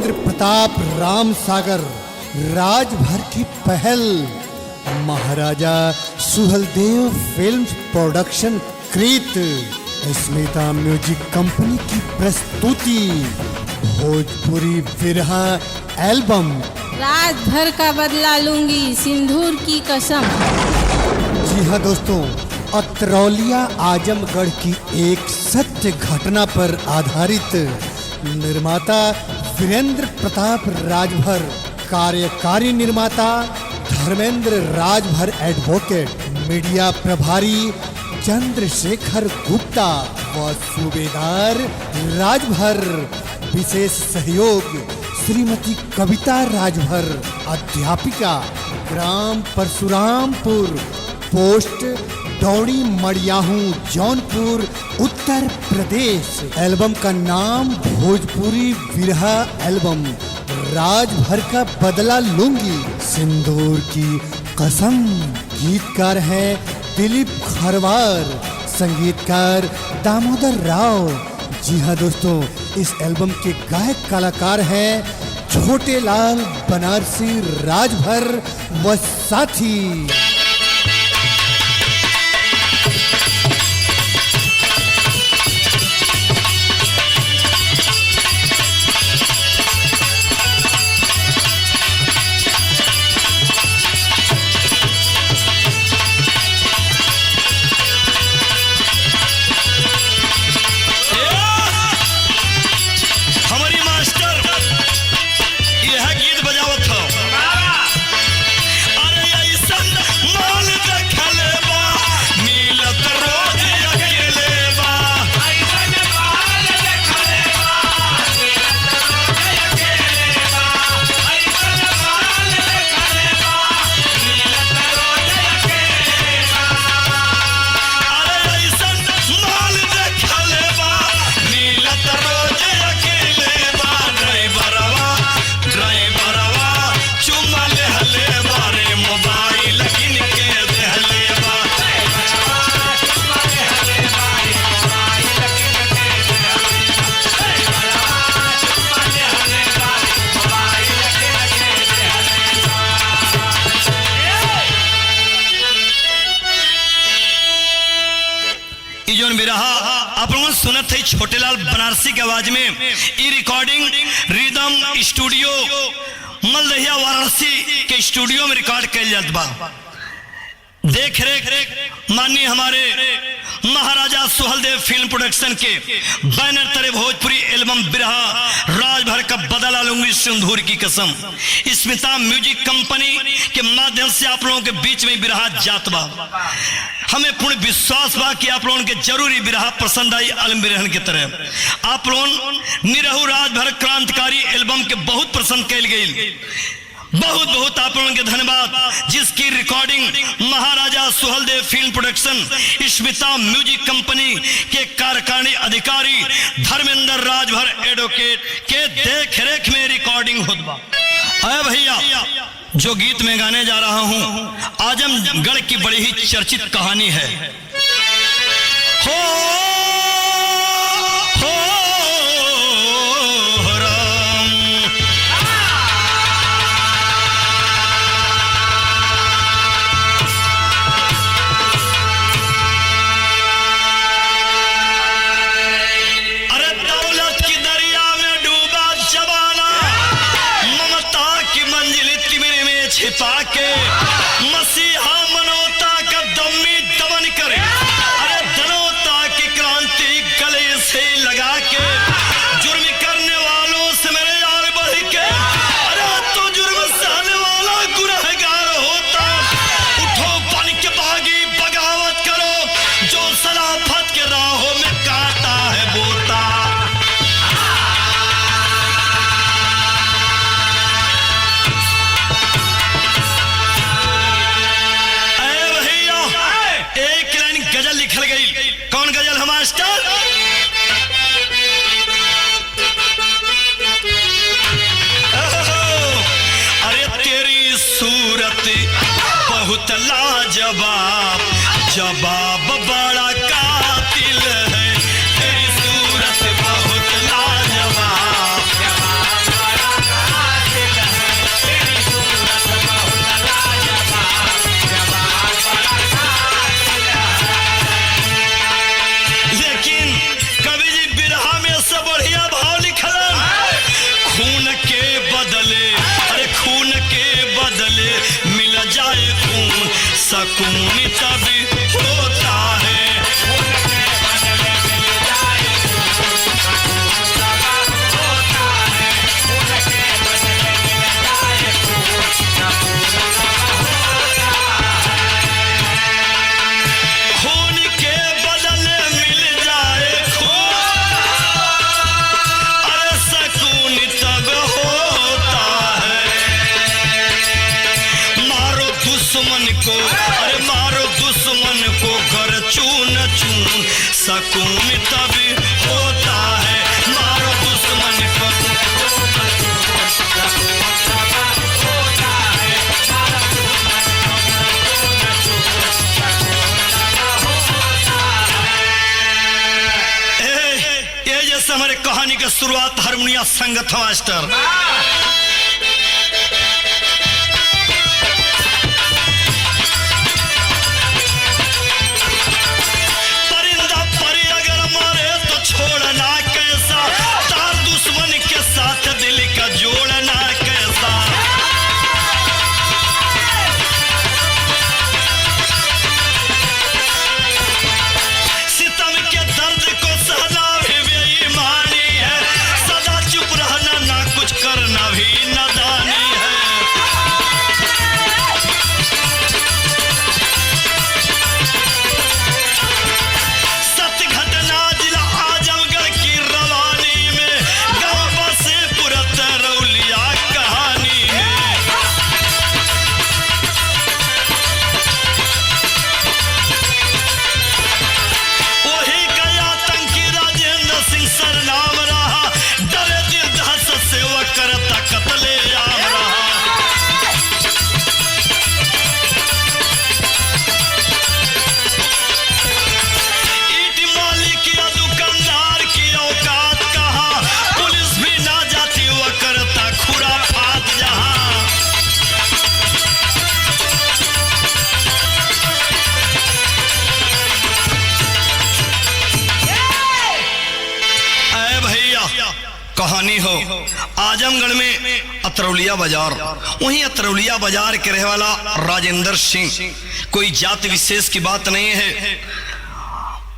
वीरेंद्र प्रताप राम सागर राजभर की पहल महाराजा सुहेलदेव फिल्म्स प्रोडक्शन कृत स्मिता म्यूजिक कंपनी की प्रस्तुति भोजपुरी विरहा एल्बम राजभर का बदला लूंगी सिंदूर की कसम। जी हाँ दोस्तों, अतरौलिया आजमगढ़ की एक सत्य घटना पर आधारित निर्माता वीरेंद्र प्रताप राजभर, कार्यकारी निर्माता धर्मेंद्र राजभर एडवोकेट, मीडिया प्रभारी चंद्रशेखर गुप्ता व सूबेदार राजभर, विशेष सहयोग श्रीमती कविता राजभर, अध्यापिका, ग्राम परशुरामपुर, पोस्ट दौड़ी मड़ियाहू, जौनपुर, उत्तर प्रदेश। एल्बम का नाम भोजपुरी विरहा एल्बम राजभर का बदला लूंगी सिंदूर की कसम। गीतकार हैं दिलीप खरवार, संगीतकार दामोदर राव। जी हाँ दोस्तों, इस एल्बम के गायक कलाकार हैं छोटे लाल बनारसी राजभर व साथी। सुनत है छोटेलाल बनारसी के आवाज में ई recording rhythm studio Maldahiya Varanasi के स्टूडियो में रिकॉर्ड किया जाता बा। देख रेख माननीय हमारे महाराजा सुहेलदेव फिल्म प्रोडक्शन के बैनर तले भोजपुरी एल्बम बिरहा राजभर का बदला लूंगी सिंदूर की कसम स्मिता म्यूजिक कंपनी के माध्यम से आप लोगों के बीच में बिरहा जात बा। हमें पूर्ण विश्वास बा कि आप लोगों के जरूरी बिरहा पसंद आई। अलम बिरहन की तरह आप लोग निरहु राजभर क्रांतिकारी एल्बम के बहुत पसंद कैल गई। बहुत बहुत आप लोगों के धन्यवाद, जिसकी रिकॉर्डिंग महाराजा Suheldev film production Smita music company के कार्यकारी अधिकारी धर्मेंद्र राजभर एडवोकेट के देख रेख में रिकॉर्डिंग होता। अरे भैया, जो गीत में गाने जा रहा हूं आजमगढ़ की बड़ी ही चर्चित कहानी है। हो छिपा के मसीहा मनोता का दमी दमन करे, अरे धनोता की क्रांति गले से लगा के जुर्म करने वालों से मेरे यार बढ़ के, अरे तो जुर्म सहने वाला गुनहगार होता। उठो बन के बागी बगावत करो, जो सलाफत के राहों में काटा है बोता। गजल लिखल गई, कौन गजल है मास्टर? अरे तेरी सूरत बहुत लाजवाब, जवाब बड़ा कातिल है। तेरी सूरत बहुत लाजवाब, जवाब बड़ा बढ़िया भाव लिखल, खून के बदले, अरे खून के बदले मिल जाए खून, सकून तभी होता है। खून के बदले मिल जाए खून, अरे सकून तब होता है। मारो दुश्मन को, अरे मारो दुश्मन को कर चून चून, सकून तभी होता है। मारो दुश्मन को ये जैसे हमारे कहानी की शुरुआत हारमोनिया संगत मास्टर। परिंदा परी अगर मारे तो छोड़ना कैसा, तार दुश्मन के साथ दिल का जोड़ना कैसा। सितम के दर्द को सहना भी बेईमानी है, सदा चुप रहना ना कुछ करना भी नादानी है। सत्य घटना जिला आजमगढ़ की रवानी में, गांव बसे पुरत रौलिया कहानी में। वही गया आतंकी राजेंद्र सिंह सरनाम रहा, डरे दिल दहशत से वह करता कत्ले आम रहा। ईट मालिक या दुकानदार की औकात कहाँ, पुलिस भी ना जाती वह करता खुराफात जहाँ। ऐ भैया कहानी हो आजमगढ़ में अतरौलिया बाजार, वहीं अतरौलिया बाजार के रहने वाला राजेंद्र सिंह, कोई जाति विशेष की बात नहीं है,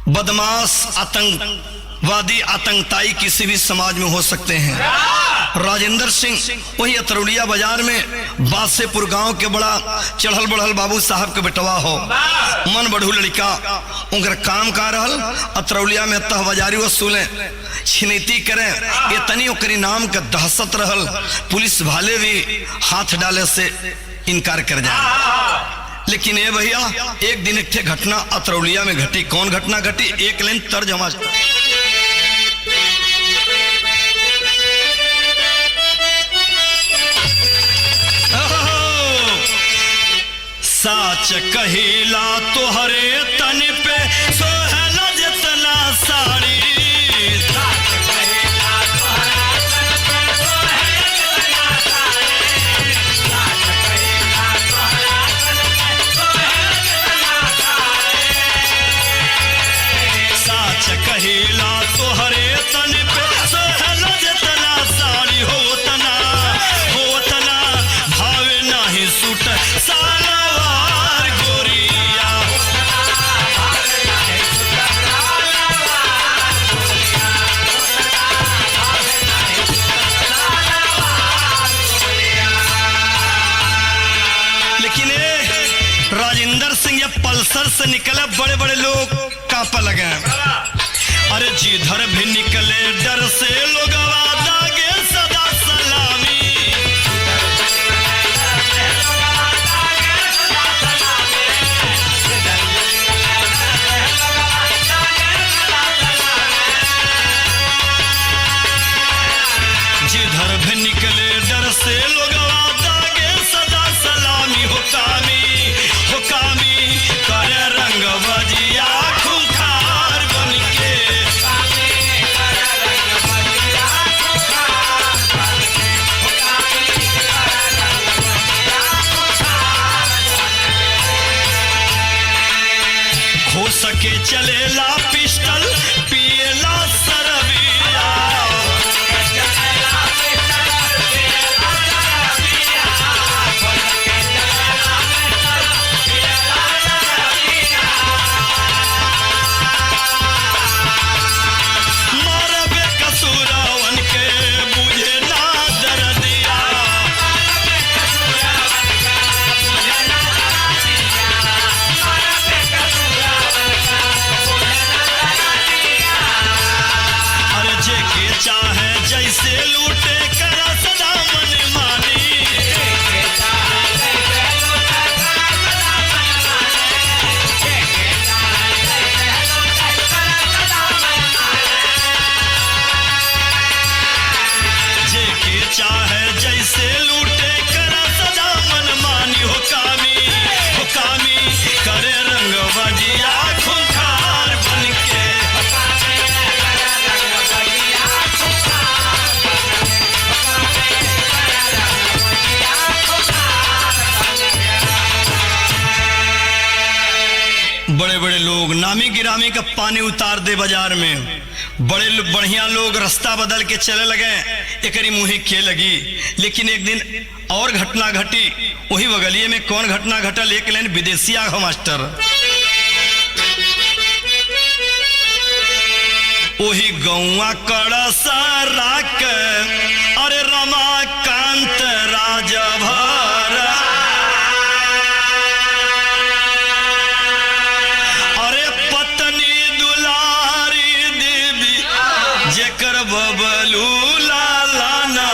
बदमाश आतंकवादी आतंकताई किसी भी समाज में हो सकते हैं। राजेंद्र सिंह वही अतरौलिया बाजार में बासेपुर गांव के बड़ा चढ़ल बढ़ल बाबू साहब के बेटवा हो, मन बढ़ू लड़का, उनकर काम का रहल अतरौलिया में तह बाजारी वसूले, छिनैती करें, ये तनी ओकरी नाम का दहशत रहल, पुलिस वाले भी हाथ डाले से इनकार कर जाए। लेकिन ये भैया एक दिन एक घटना अतरौलिया में घटी। कौन घटना घटी, एक लाइन तर्जमा। साच कहिला तोहरे तन पे सोहला जितना साड़ी, साच कहिला तोहरे तन पे सोहला जितना साड़ी, होतना भावे नाही सूट सालवार गोरिया। लेकिन राजेंद्र सिंह ये पल्सर से निकले बड़े बड़े लोग कांपा लगे, अरे जिधर भी निकले डर से लोग दागे सदा सलामी। जिधर भी निकले डर से लोग दागे सदा सलामी। हुकामी करे रंग बजिया खूंखार बनके, हो सके चलेला पिस्टल पिएला सरबिया। जैसे लूटे करा सदा मन मानी। जेके चाहे जैसे लूटे करा सदा मन मानी। हो कामी करे रंग बजिया खुंखार बनके। बड़े बड़े लोग नामी गिरामी का पानी उतार दे बाजार में। बड़े बढ़िया लोग रास्ता बदल के चले लगे, एकरी मुही के लगी। लेकिन एक दिन और घटना घटी। वही बगलिए में कौन घटना घटल, एक लाइन विदेशी आगो मास्टर। वही गौआ कड़सा राक अरे रमाकांत राजभर। अरे पत्नी दुलारी देवी जेकर बबलू लालाना।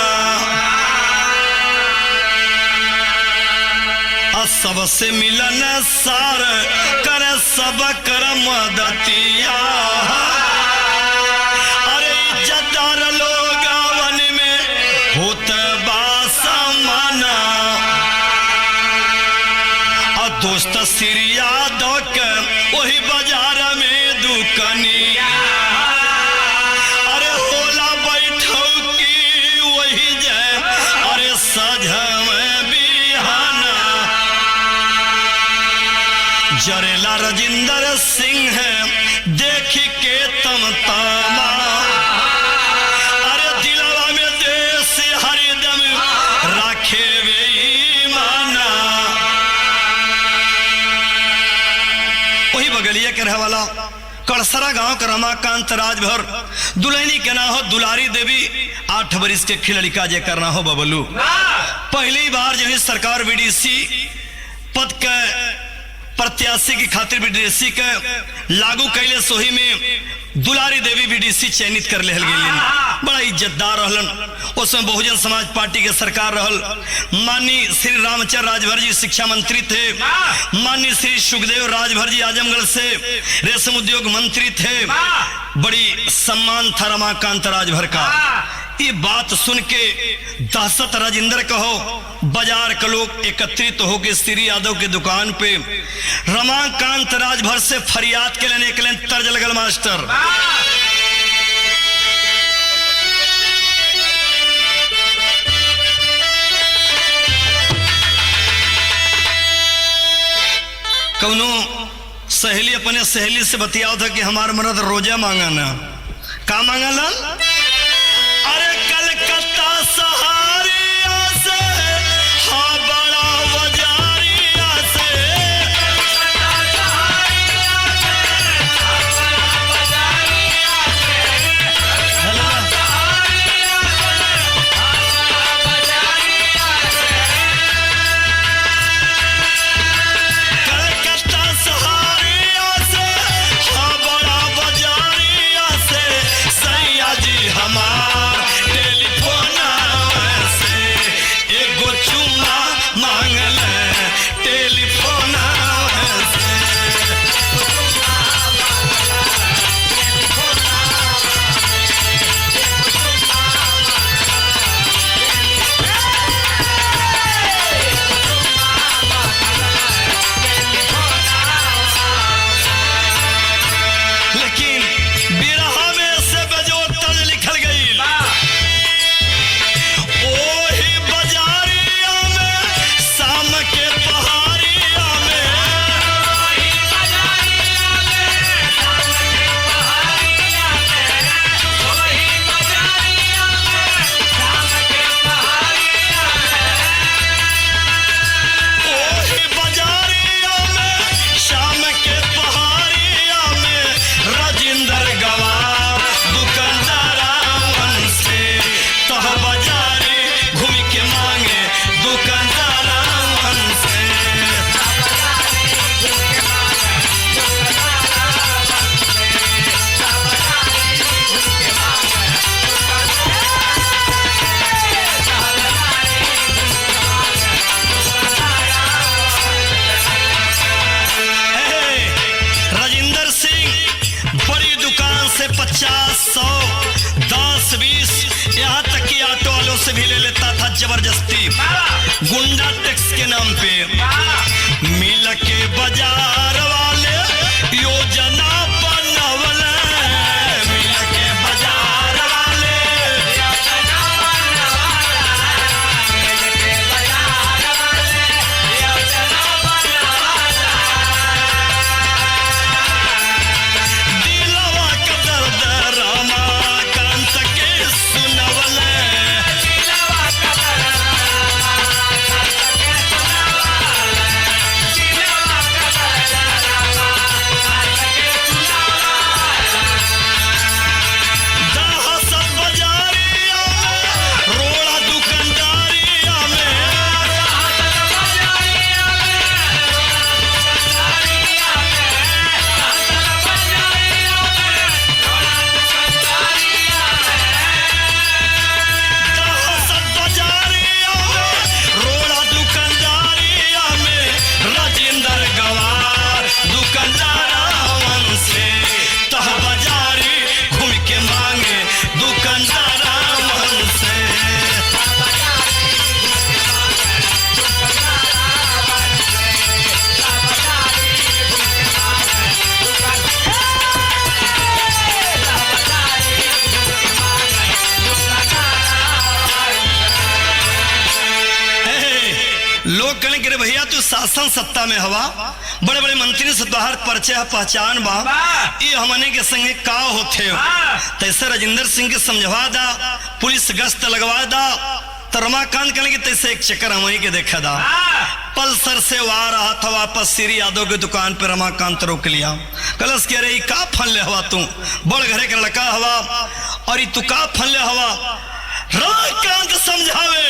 सबसे मिलन सार कर सब कर मदतिया। अरे इज्जतदार लोग वन में होत बासमाना। और दोस्त सिरिया दो के वही बाजार में दुकनिया। अरे होला बैठो की वही जाए अरे सजा में बिहाना। जरेला राजिंदर सिंह देख के तमतामा। अरे दिलवा में देश हरदम राखे वे ईमाना। वही बगलिया के रहे वाला कड़सरा गांव का रमाकांत राजभर। दुल्हनी के ना हो दुलारी देवी, 8 बरिस के खिलड़िका जे करना हो बबलू। पहली बार जो है सरकार बीडीसी पद के प्रत्याशी की खातिर बीडीसी के लागू कैले, सोही में दुलारी देवी बीडीसी चयनित कर ले गई। बड़ा इज्जतदार रहलन। उसमें बहुजन समाज पार्टी के सरकार रहल। माननीय श्री रामचंद्र राजभर जी शिक्षा मंत्री थे। माननीय श्री सुखदेव राजभर जी आजमगढ़ से रेशम उद्योग मंत्री थे। बड़ी सम्मान था रमाकांत राजभर का। ये बात सुन के दहशत राजिंदर कहो बाजार के लोग एकत्रित होकर श्री यादव के दुकान पे रमाकांत राजभर से फरियाद के लेने के लिए तर्ज लगल मास्टर। कौनो सहेली अपने सहेली से बतियाओ था कि हमारा मर्द रोजा मांगा ना। का मांगा ला? अरे कलकत्ता सहारिया से हाँ बड़ा वजारिया से। कलकत्ता सहारिया से हाँ बड़ा वजारिया से। सैया जी यहाँ तक कि ऑटो वालों से भी ले लेता था जबरदस्ती, गुंडा टैक्स के नाम पे। मिल के बाजार वाले योजना बनवल, मिल के बाजार वाले योजना दिलवा का दर्द रमाकांत के सुनवल, दिलवा का दहशत बाजारिया में, रोड़ा दुकानदारिया में, दहशत बाजारिया में, रोड़ा दुकानदारिया में, राजेंद्र गवार दुकानदारावन से तह बाजारी घूम के मांगे दुकानदारावन से। लोग कहने के रे भैया तू शासन सत्ता में हवा, बड़े बड़े मंत्री से तोहार परिचय है, पहचान बा, ये हमने के संगे का होते हो। तैसे राजेंद्र सिंह के समझवा दा, पुलिस गश्त लगवा दा, तो रमाकांत कहने की तैसे एक चक्कर हमनी के देखा दा। पल्सर से आ रहा था वापस श्री यादव की दुकान पे, रमाकांत रोक लिया, कलश कह रही का फन ले हवा तू, बड़ घरे का लड़का हवा और तू का फन ले हवा। रमाकांत समझावे,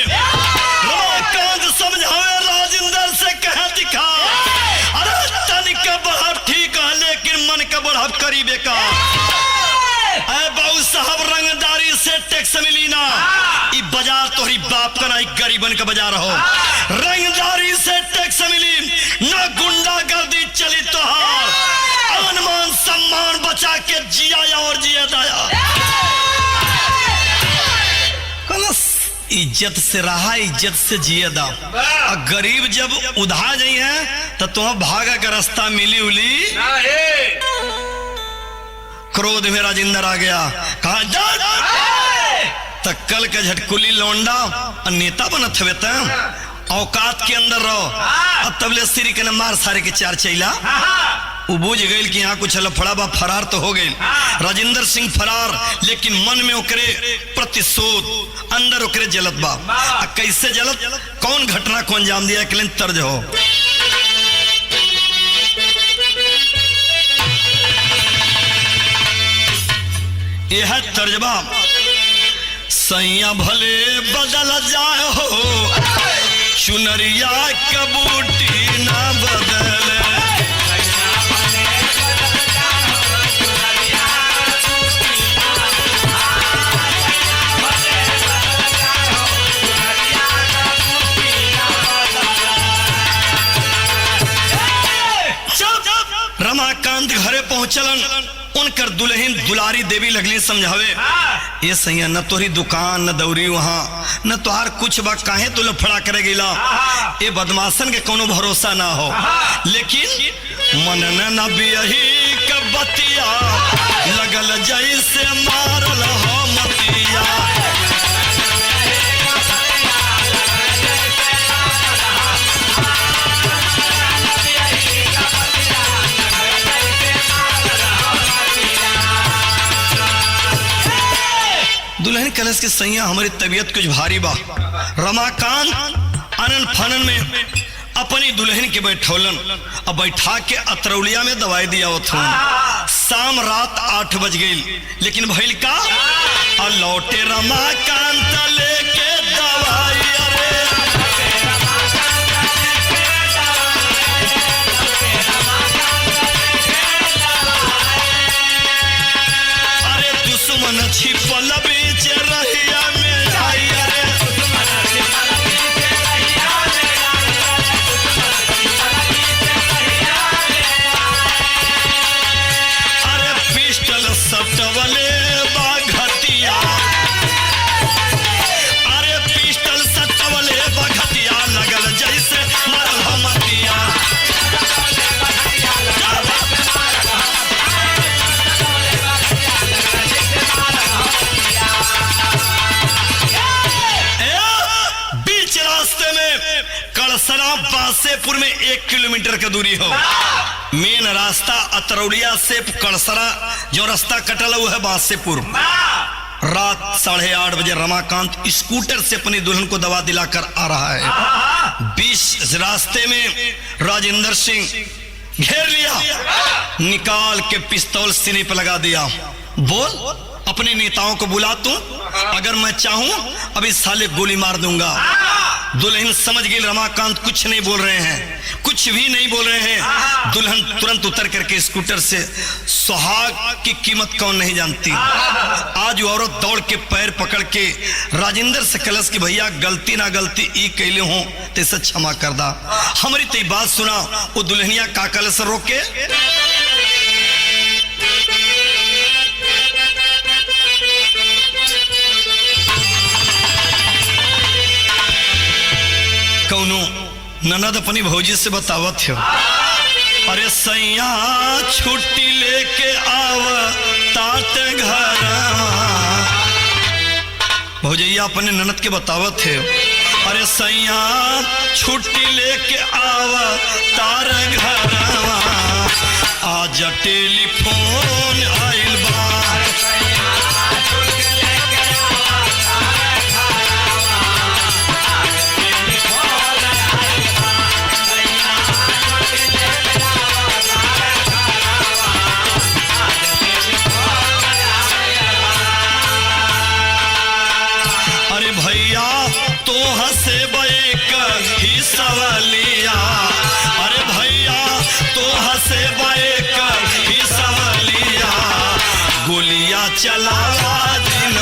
रमाकांत समझावे, राजेंद्र से कह दिखा, अरे तन का बढ़ाव ठीक है लेकिन मन का बढ़ाव करीबे का। अरे बाबू साहब रंगदारी से टैक्स मिली ना, ई बाजार तोहरी बाप का ना, ई गरीबन का बाजार हो। रंगदारी से टैक्स मिली ना, गुंडागर्दी चली तोहार, अनुमान सम्मान बचा के जिया और जिया दाया। इज्जत से रहा, इज्जत से जिए दा। और गरीब जब उधा जाई है तो तुम्हें भागा का रास्ता मिली उली। क्रोध में राजेंद्र आ गया, कहा जा तक कल का झटकुली लौंडा और नेता बनत हुए थे, औकात के अंदर रहो। अब तबले श्री के मार सारे के चार चैला, वो बुझ गई कि यहाँ कुछ लफड़ा बा, फरार तो हो गई। राजेंद्र सिंह फरार, लेकिन मन में ओकरे प्रतिशोध, अंदर ओकरे जलत बा। कैसे जलत, कौन घटना को अंजाम दिया, के तर्ज हो। यह तर्जबा, सैया भले बदल जाए हो, चुनरिया कबूटी ना बदले। रमाकांत घरे पहुंचलन, उनकर दुल्हन दुलारी देवी लगली समझावे, ये सैया न तोरी दुकान न दौरी वहां, न तोहार कुछ बा, काहे तू लफड़ा करे गिला, ये बदमाशन के कोनो भरोसा ना हो। लेकिन मन न बियही के बतिया, लगल जैसे मारल हो मतिया। दुल्हन कलश के सैया हमारी तबीयत कुछ भारी बा। रमाकांत आनन फानन में अपनी दुल्हन के बैठौलन, अब बैठा के अतरौलिया में दवाई दिया वो था। शाम रात 8 बज गई, लेकिन भइल का, और लौटे रमाकांत लेके दवाई। अरे दुश्मन छिपल बीच रहिया में आई, अरे पिस्टल सटवले बा घटिया। जहाँ बासेपुर में 1 किलोमीटर की दूरी हो। मेन रास्ता अतरौलिया से कड़सरा जो रास्ता कटल वो है बासेपुर। रात 8:30 बजे रमाकांत स्कूटर से अपनी दुल्हन को दवा दिलाकर आ रहा है। बीच रास्ते में राजेंद्र सिंह घेर लिया, निकाल के पिस्तौल सीने पर लगा दिया। बोल, अपने नेताओं को बुला तू, अगर मैं चाहूं अब इस साले गोली मार दूंगा। दुल्हन समझ गई रमाकांत कुछ नहीं बोल रहे हैं, कुछ भी नहीं बोल रहे हैं। दुल्हन तुरंत उतर करके स्कूटर से, सुहाग की कीमत कौन नहीं जानती। आज वो औरत दौड़ के पैर पकड़ के राजेंद्र से कलश की भैया गलती ना गलती ई कैले हो तो क्षमा कर दा, हमारी तो बात सुना। वो दुल्हनिया का कलश रोके कौनो ननद अपनी भौजी से बतावत हो, अरे सैया छुट्टी लेके आव तात घर। भौजैया अपने ननद के बतावत है, अरे सैया छुट्टी लेके आव तार घर। आज टेलीफोन आइल बा, तो हंसे बैक ही सवालिया। अरे भैया तो हंसे बैक ही सवालिया, गोलियां चलावा दिन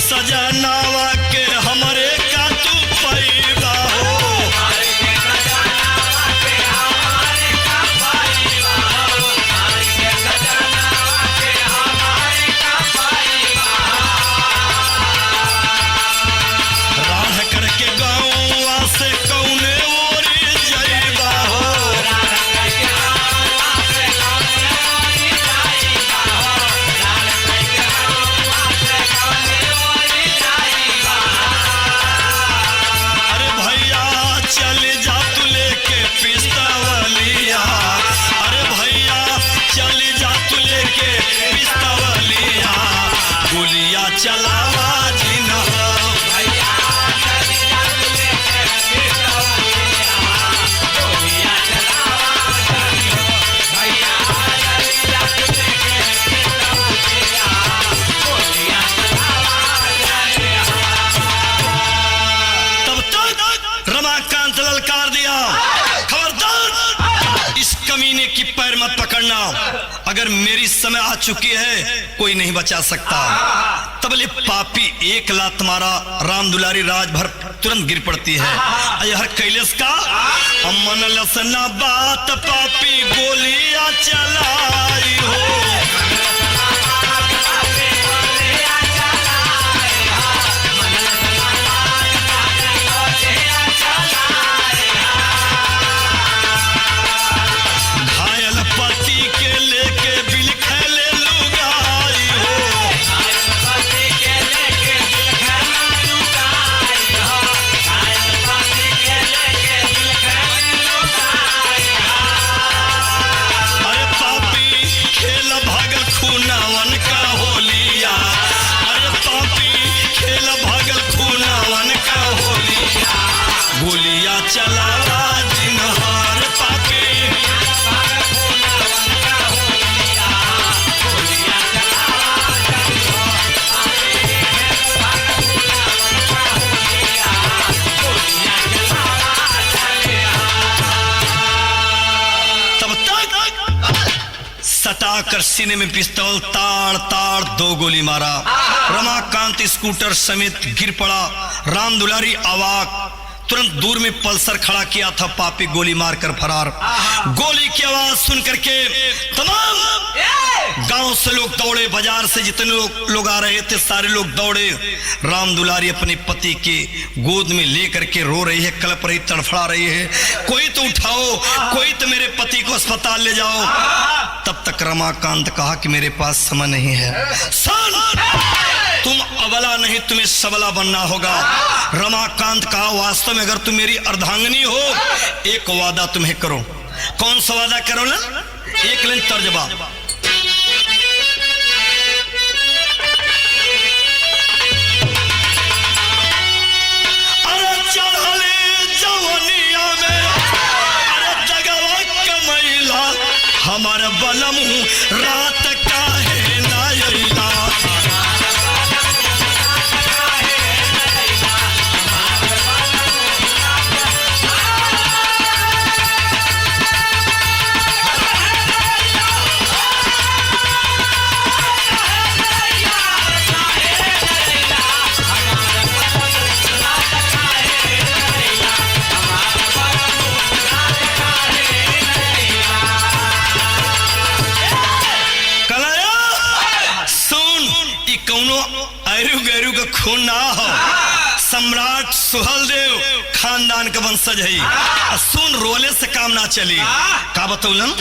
सजनावा के हमरे का तू पैबा हो। राह करके गाँव से कौने ओरी जइबा हो। चलावा दिन तब तक रमाकांत ललकार दिया, खबरदार इस कमीने की पैर मत पकड़ना, अगर मेरी समय आ चुकी है कोई नहीं बचा सकता। तबले पापी एक लात मारा, राम दुलारी राज भर तुरंत गिर पड़ती है। हर कैलेश का अमन लसना बात पापी गोलियां चलाई हो। घायल पति के लेके बिलखले लुगाई हो। अरे पापी खेल भागल खूनावन का होलिया। अरे पापी खेल भागल खूनावन का होलिया, गोलियां चलावा दिन हर पापी। सटाकर सीने में पिस्तौल ताड़ ताड़ 2 गोली मारा। रमाकांत स्कूटर समेत गिर पड़ा। राम दुलारी अवाक तुरंत दूर में पल्सर खड़ा किया था, पापी गोली मारकर फरार। गोली की आवाज सुन करके तमाम गांव से लोग दौड़े, बाजार से जितने लोग आ रहे थे सारे लोग दौड़े। राम दुलारी अपने पति के गोद में लेकर के रो रही है, कलप रही, तड़फड़ा रही है, कोई तो उठाओ, कोई तो मेरे पति को अस्पताल ले जाओ। तब तक रमाकांत कहा कि मेरे पास समय नहीं है। सुन, तुम अबला नहीं, तुम्हें सबला बनना होगा। रमाकांत कहा वास्तव में अगर तुम मेरी अर्धांगिनी हो, एक वादा तुम्हें करो। कौन सा वादा करो ना? एक लाइन तर्जबा। अरे चढ़ले जवनिया में, अरे जगवा कमैला, हमारा बलम रात काहे ना अइला। खून ना हो, सम्राट सुहलदेव खानदान का वंशज है। सुन, रोले से काम ना चली। का बतौलन?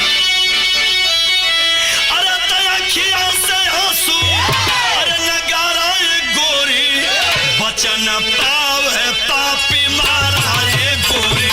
अरे तखिया से आंसू, अरे नगारा ये गोरी, बचन पाव है पापी मारा ये गोरी।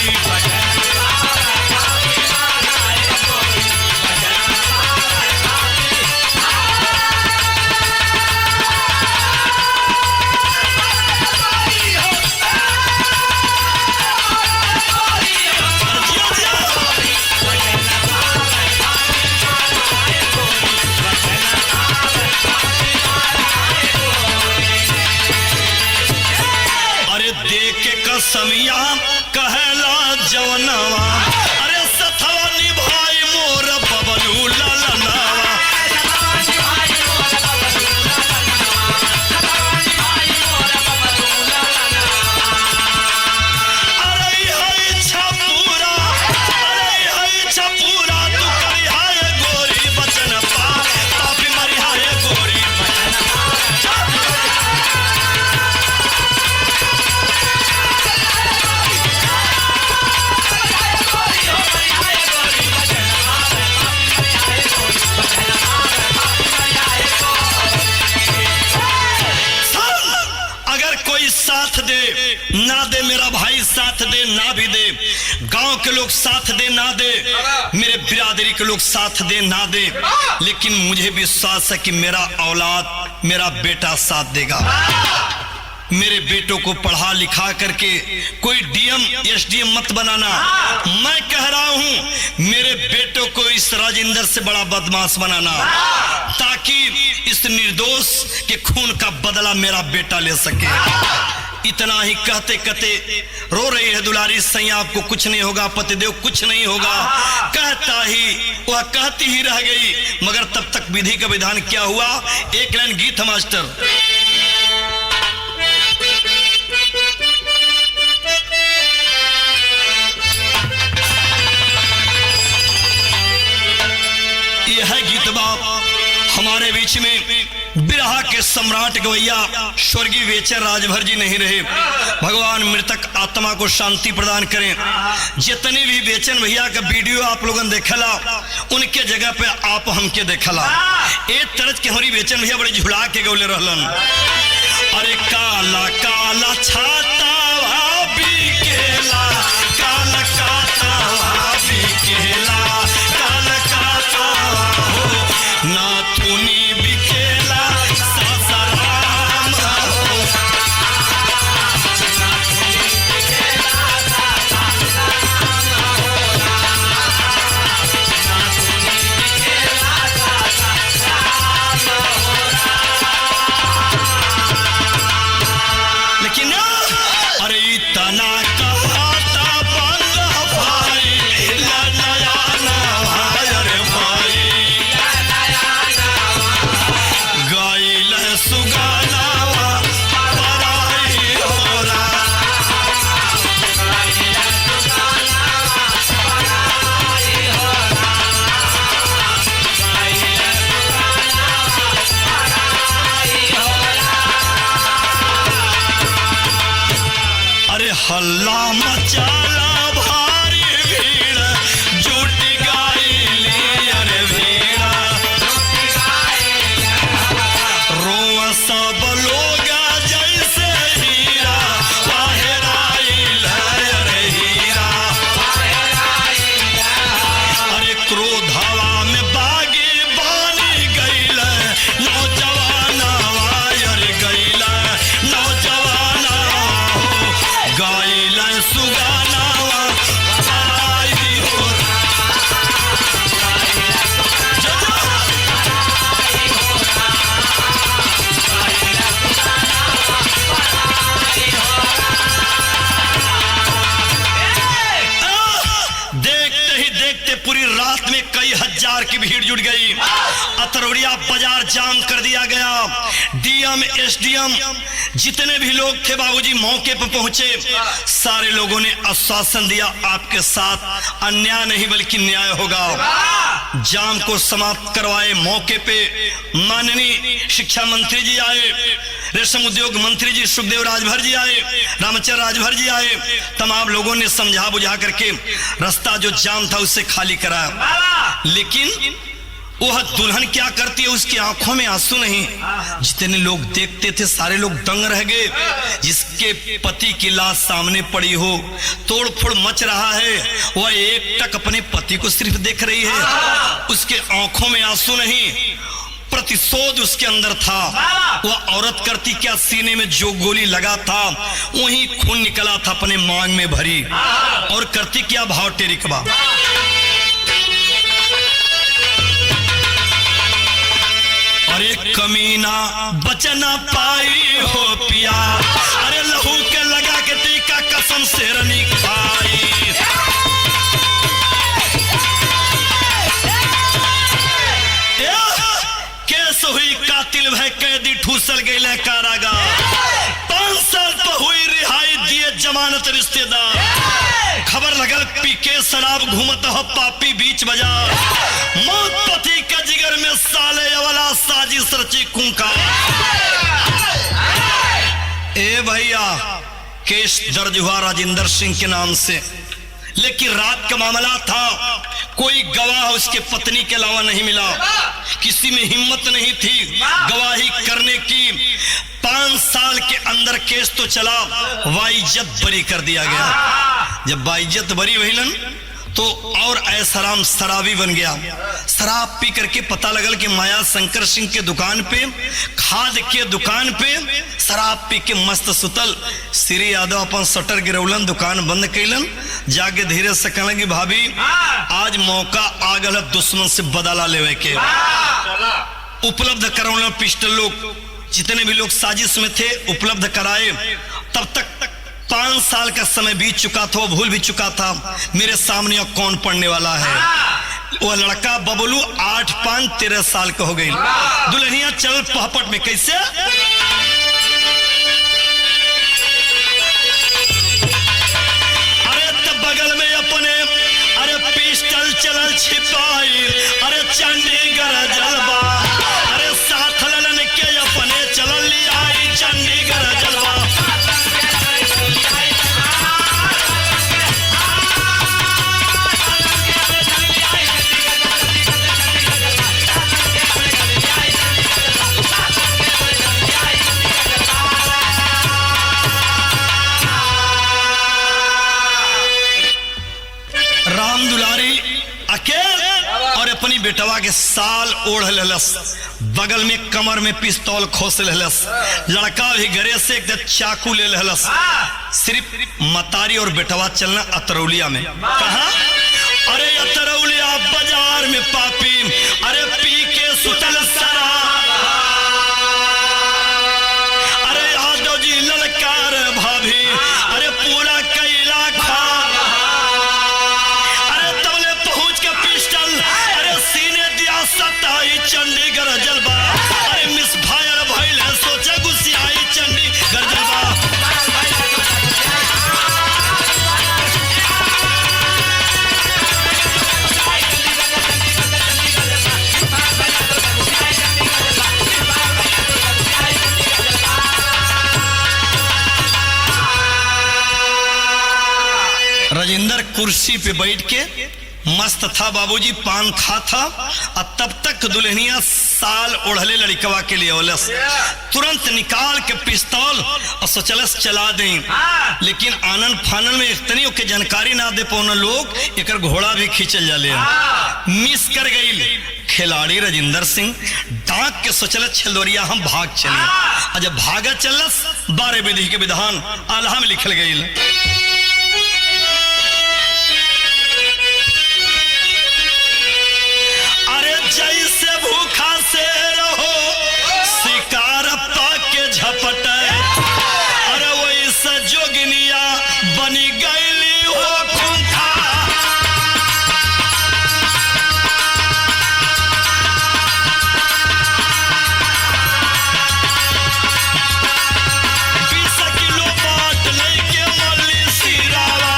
समिया कहला जवनवा, अरे सथवा निभाई मोर बबलू ललनावा। अरे है इच्छा पूरा, अरे है इच्छा पूरा, तू करिहा ये गोरी बचन पा, पापी मरिहा ये गोरी। साथ दे ना दे, मेरा भाई साथ दे ना भी दे, गांव के लोग साथ दे ना दे, मेरे बिरादरी के लोग साथ दे ना दे, लेकिन मुझे विश्वास है कि मेरा औलाद, मेरा बेटा साथ देगा। मेरे बेटों को पढ़ा लिखा करके कोई डीएम एसडीएम मत बनाना। मैं कह रहा हूं मेरे बेटों को इस राजेंद्र से बड़ा बदमाश बनाना, ताकि इस निर्दोष के खून का बदला मेरा बेटा ले सके। इतना ही कहते कहते रो रही है दुलारी, सैया आपको कुछ नहीं होगा, पतिदेव कुछ नहीं होगा। कहता ही वह कहती ही रह गई, मगर तब तक विधि का विधान क्या हुआ? एक लाइन गीत मास्टर। यह है गीत बाप। हमारे बीच में बिरहा के सम्राट गवैया स्वर्गीय वेचर राजभर जी नहीं रहे। भगवान मृतक आत्मा को शांति प्रदान करें। जितने भी बेचन भैया का वीडियो आप लोगों देखला, उनके जगह पे आप हमके देखला। एक तरह के हमारी बेचन भैया बड़े झुला के गौले रहलन। अरे काला काला छाता बिकेला, काला काता बिकेला, काला काता नाथुनी बिकेला, सासाराम हो। लेकिन अरे इतना कहता बंद भाई, नया नया भाई, अरे भाई हल्ला मचाला भारी भीड़ जुट गाइले अरे भीड़ा रोआ सब लोग जैसे हीरा बाहराइल अरे हीरा अरे क्रोधवा में बागी बानी गइल नौजवानवा अरे गइल नौजवाना गइल सुगानावा आई हो देखते ही देखते पूरी रात में कई हजार की भीड़ जुट गई। अतरौलिया बाजार जाम कर दिया गया। डीएम एसडीएम जितने भी लोग थे बाबूजी मौके पर पहुंचे। सारे लोगों ने आश्वासन दिया आपके साथ अन्याय नहीं बल्कि न्याय होगा। जाम को समाप्त करवाए। मौके पे माननीय शिक्षा मंत्री जी आए, रेशम उद्योग मंत्री जी सुखदेव राजभर जी आए, रामचंद्र राजभर जी आए। तमाम लोगों ने समझा बुझा करके रास्ता जो जाम था उससे खाली कराया। लेकिन वह दुल्हन क्या करती है, उसकी आंखों में आंसू नहीं। जितने लोग देखते थे सारे लोग दंग रह गए। जिसके पति की लाश सामने पड़ी हो, तोड़ फोड़ मच रहा है, वह एकटक अपने पति को सिर्फ देख रही है। उसके आंखों में आंसू नहीं, प्रतिशोध उसके अंदर था। वह औरत करती क्या, सीने में जो गोली लगा था वही खून निकला था अपने मांग में भरी। और करती क्या, भाव टेरिकबा अरे कमीना बचना पाई हो पिया, अरे लहू के लगा के टीका कसम से रनी खाई। केस हुई कातिल भय कैदी ठूसल गए कारागार। 5 साल तो हुई रिहाई दिए जमानत रिश्तेदार। खबर लगल पीके शराब घूमत हो पापी बीच बाजार। मौत पति का जिगर में साले वाला साजिश रची कुंका। ए भैया केस दर्ज हुआ राजेंद्र सिंह के नाम से, लेकिन रात का मामला था। कोई गवाह उसके पत्नी के अलावा नहीं मिला। किसी में हिम्मत नहीं थी गवाही करने की। 5 साल के अंदर केस तो चला, वाइज्जत बरी कर दिया गया। जब वाइज्जत बरी भइलन तो और ऐसराम शराबी बन गया। शराब पी करके पता लगल कि माया शंकर सिंह के दुकान पे, खाद के दुकान पे शराब पी के मस्त सुतल। श्री यादव अपन शटर गिरौलन, दुकान बंद कैलन। जाके धीरे से कहने की भाभी आज मौका आ गल दुश्मन से बदला लेवे के। उपलब्ध करौलन पिस्टल, लोग जितने भी लोग साजिश में थे उपलब्ध कराए। तब तक 5 साल का समय बीत चुका था, वो भूल भी चुका था मेरे सामने अब कौन पढ़ने वाला है। वो लड़का बबलू 8-5 13 साल का हो गई। दुल्हनिया चल पहपट में कैसे, अरे तब बगल में अपने अरे पिस्टल चलल छिपाई। अरे चंडीगढ़ जलवा, अरे साथ ललन के अपने चलल लियाई चंडीगढ़ जलवा। राम दुलारी अकेले और अपनी बेटवा के साल ओढ़ लेलस। बगल में कमर में पिस्तौल खोस लेलस। लड़का भी घरे से एक चाकू ले लेलस। सिर्फ मतारी और बेटवा चलना अतरौलिया में। कहा, अरे अतरौलिया बाजार में पापी, अरे पी के सुतल शराब। अरे यादव जी ललकार भाभी, अरे पूरा कैला खा। अरे तबले पहुंच के पिस्टल अरे सीने दिया सताई चंडीगढ़ जलवा। अरे मिस भायर भइल सोचे गुस्सियाई चंडीगढ़ जलवा। कुर्सी पे बैठ के मस्त था बाबूजी, पान खा था। और तब तक दुल्हनिया साल ओढ़ले लड़कवा के लिए ओलस, तुरंत निकाल के पिस्तौल और सोचलस चला दें। लेकिन आनंद फानन में इतनी के जानकारी ना दे पौना लोग एक घोड़ा भी खींचल जाले, मिस कर गई। खिलाड़ी राजेंद्र सिंह डांक के सोचलस छलोरिया हम भाग चले। और जब भागा चलस 12 विधि के विधान आल्हा में लिखल गई। जैसे भूखा से रहो शिकार पाके झपटे, अरे वैसे जोगिनिया बनी गईली हो कुंठा। किलो बाट लेके मल्ली सिरावा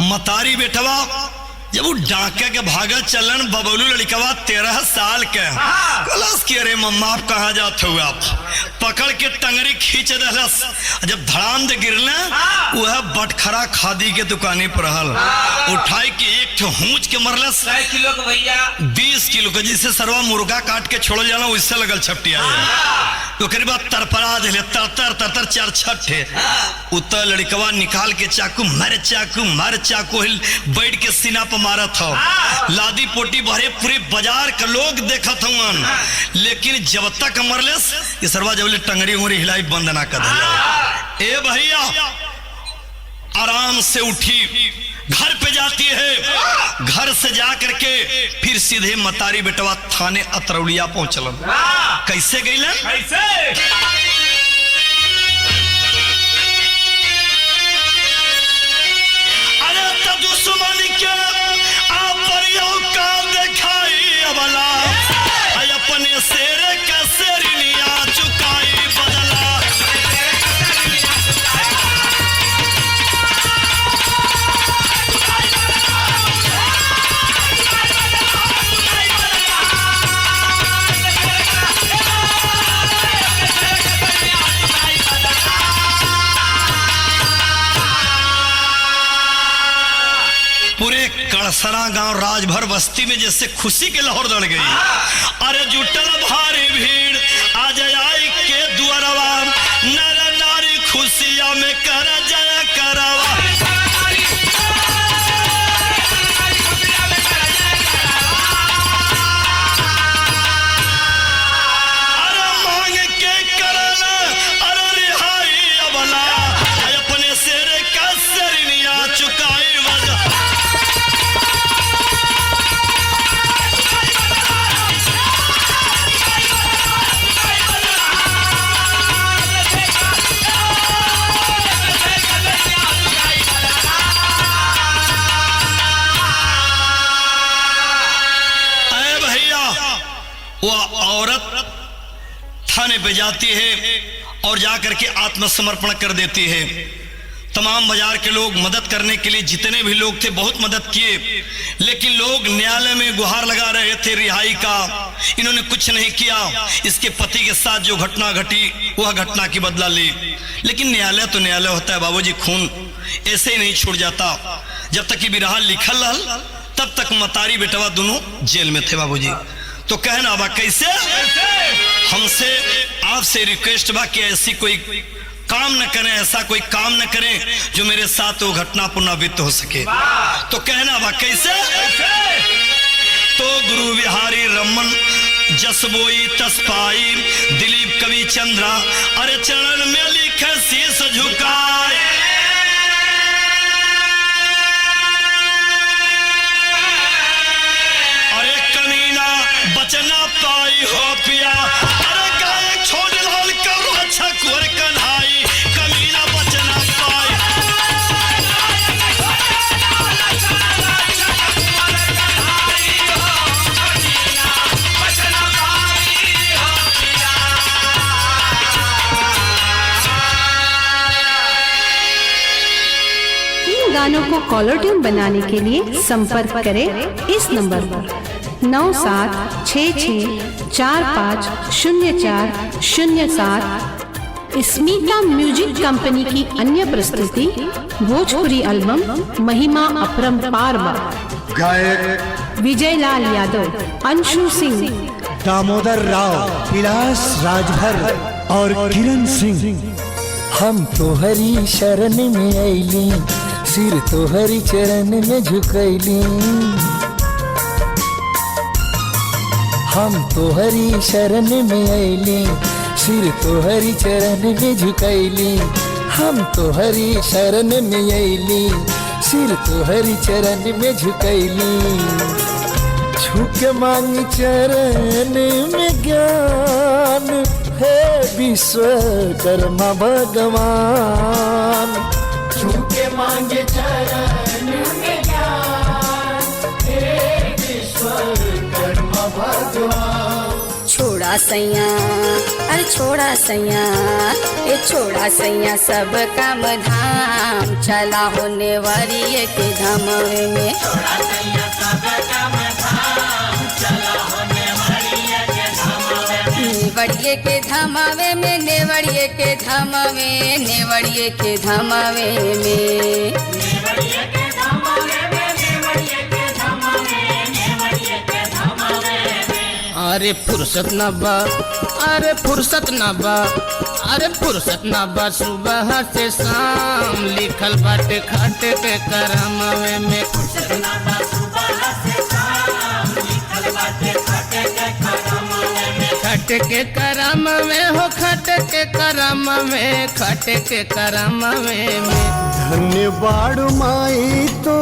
मतारी बेटवा जब वो डाके के भागा चलन बबलू लड़कवा 13 साल के कलस की, अरे मम्मा आप कहाँ जाते हो? आप पकड़ के टंगरी खींच दलस। जब धड़ाम दे गिरले वह बटखरा खादी के दुकाने पर रहल, उठाई के एक ठो हूंच के मरलस 100 किलो के भैया 20 किलो के, जिसे सरवा मुर्गा काट के छोड़ जाला वैसे लगल छपटिया। तो करीब तरपरा दिले तरतर तरतर 4-6 ठे। उतर लड़कवा निकाल के चाकू मार चाकू बैठ के सीना पर मारत हो। लादी पोटी भरे पूरे बाजार के लोग देखत हवन, लेकिन जब तक मरलेस ये सरवा जब टंगरी उंगरी हिलाई बंद ना कर दिला। ए भैया आराम से उठी घर पे जाती है, घर से जा करके फिर सीधे मतारी बेटवा थाने अतरौलिया पहुंचलन। कैसे गईलन? अरे तो दुश्मन के आपरियों का दिखाई अबला, अपने शेर का शेरनिया चुकाई बदला। पूरे कड़सरा गांव राजभर बस्ती में जैसे खुशी के लहर दौड़ गई। अरे जुटल भारी भीड़ आज आई के दुआरवा, नर नारी खुशिया में कर जय करवा। अरे मांग के करना अरे रिहाई अबला, अपने शेर का शेरनिया चुकाई वजह। वो औरत थाने पे जाती है और जाकर के आत्मसमर्पण कर देती है। तमाम बाजार के लोग मदद करने के लिए जितने भी लोग थे बहुत मदद किए, लेकिन लोग न्यायालय में गुहार लगा रहे थे रिहाई का। इन्होंने कुछ नहीं किया। इसके पति के साथ जो घटना घटी वह घटना की बदला ली, लेकिन न्यायालय तो न्यायालय होता है बाबूजी, खून ऐसे ही नहीं छूट जाता। जब तक कि बिरहा लिखल रहल तब तक मतारी बेटवा दोनों जेल में थे बाबूजी। तो कहना बा कैसे, हमसे आपसे रिक्वेस्ट बा कि ऐसी कोई काम न करें, ऐसा कोई काम न करें जो मेरे साथ वो घटना पुनरावृत्त हो सके। तो कहना बा कैसे, तो गुरु बिहारी रमन जस बोई तस पाई, दिलीप कवि चंद्रा अरे चरण में लिखे शीश झुकाए। अरे कमीना बचना पाई हो पिया, अरे गाय छोड़ लाल करो अच्छा कुंवर कन्हाई, कमीना बचना पाई। इन गानों को कॉलर ट्यून बनाने के लिए संपर्क करें इस नंबर पर 9764504007। स्मिता म्यूजिक कंपनी की अन्य प्रस्तुति भोजपुरी एल्बम महिमा अपरंपार। गायक विजयलाल यादव, अंशु सिंह, दामोदर राव, विलास राजभर और किरण सिंह। हम तोहरी शरण में अइली, सिर तोहरी चरण में झुकैली। हम तोहरी शरण में अइली, सिर तोहरी चरण में झुकैली। हम तोहरी शरण में अइली, सिर तोहरी चरण में झुकैली। झुक मांग चरण में ज्ञान, हे विश्वकर्मा भगवान। झुके मांगे चरण में ज्ञान, हे विश्वकर्मा भगवान। छोड़ा सैया, अरे छोड़ा सैया, ये छोड़ा सैया सब काम धाम, चला होने वाली के धाम में। छोड़ा सैया सब काम धाम, चला होने वाली के धाम में। नेवड़िए के धामावे में, नेवड़िए के धामावे, नेवड़िए के धामावे में। नेवड़िए के धामावे में, नेवड़िए के धामावे, नेवड़िए के धामावे में। अरे फुर्सत न बा, अरे फुर्सत न बा, अरे फुर्सत न बा सुबह से शाम, लिखल बाटे खट के करमवे में। फुर्सत न बा सुबह से शाम, लिखल बाटे खट के करमवे में। खट के करमवे हो, खट के करमवे, खट के करमवे में। धन्यवाद माई तो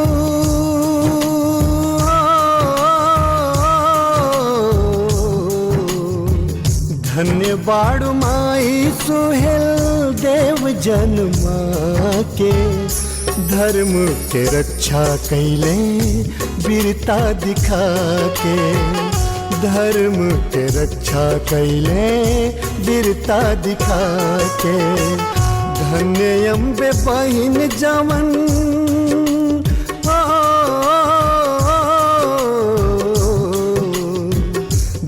धन्यवाद माई सोहेल देव जन्मा के, धर्म के रक्षा कैले वीरता दिखा के। धर्म के रक्षा कैले वीरता दिखा के। धन्य अम्बे बहिन जमन,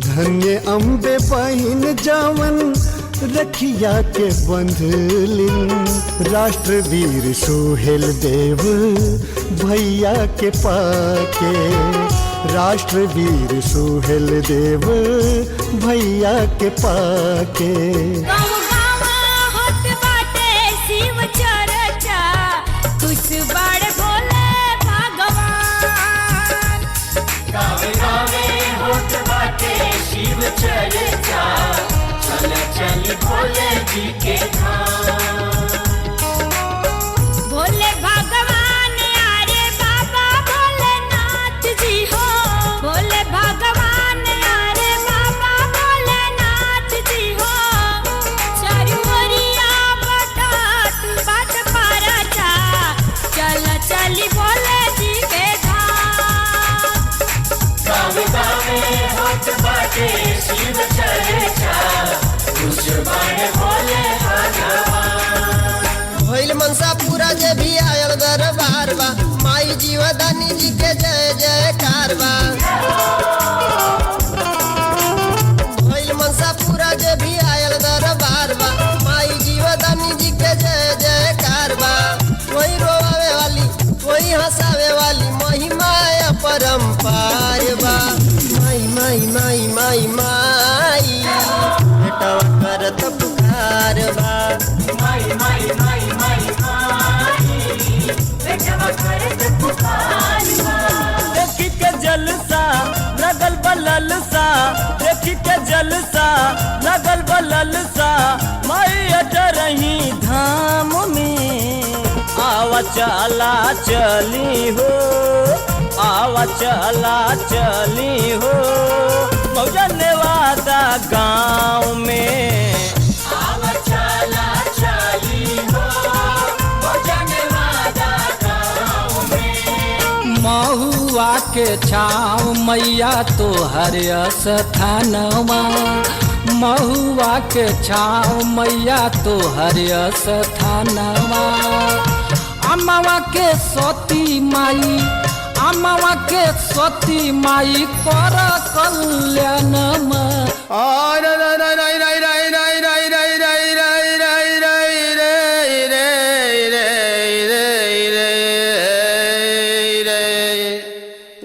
धन्य अम्बे बहिन जमन रखिया के बंधलिन। राष्ट्रवीर सोहेल देव भैया के पाके। राष्ट्रवीर सोहेल देव भैया के पाके। कुछ बड़ भोले भगवान, गावे गावे होत बाटे शिव चर्चा, चल चल भोले जी के धाम। भोले भगवान अरे बाबा भोलेनाथ जी हो, भोले भगवान अरे बाबा भोलेनाथ जी हो। चरुवरिया बटात बाट परचा, चल चली भोले जी के धाम। गावे गावे होत बाटे शिव चर्चा, कुछ बड़ भोले भगवान। भइल मनसा पूरा जे भी आयल दरबार बा, माई जीवदानी जी के जय जयकार बा। भइल मनसा पूरा जे भी आयल दरबार बा, माई जीवदानी जी के जय जयकार बा। कोई रोवावे वाली कोई हंसावे वाली महिमा परम्पार बा। माई माई माई माई माई बेटवा करत पुकार बा। माई माई माई माई माई बेटवा करत पुकार बा। देखी के जलसा लगल बललसा, देखी के जलसा लगल बललसा, माई अटरही धाम में आवा चला चली हो, आवा चला चली हो मौजने वादा गाँव में। आवा चला चली हो मौजने वादा गाँव में। महुआ के छाँव मैया तोहर स्थानवा, महुआ के छाँव मैया तोहर स्थानवा। अम्मावा के सती माई, अम्मावा के सती माई कर कल्याणमा।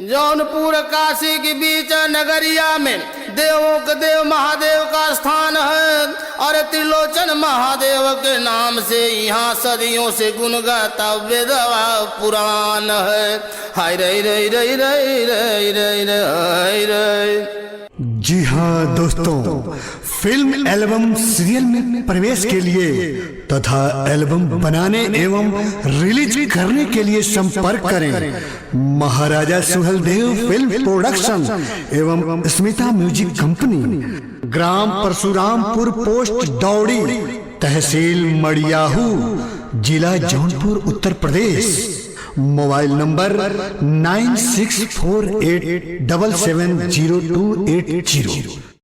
जौनपुर काशी के बीच नगरिया में देवों के देव महादेव का स्थान है और त्रिलोचन महादेव के नाम से यहाँ सदियों से गुण गाता वेदवा पुराण है। हाय रे रे रे रे रे रे रे रे। जी हाँ दोस्तों, फिल्म एल्बम सीरियल में प्रवेश के लिए तथा एल्बम बनाने एवं रिलीज करने के लिए संपर्क करें महाराजा सुहेलदेव फिल्म प्रोडक्शन एवं स्मिता म्यूजिक कंपनी, ग्राम परशुरामपुर, पोस्ट दौड़ी, तहसील मड़ियाहू, जिला जौनपुर, उत्तर प्रदेश। Mobile number 9648770280।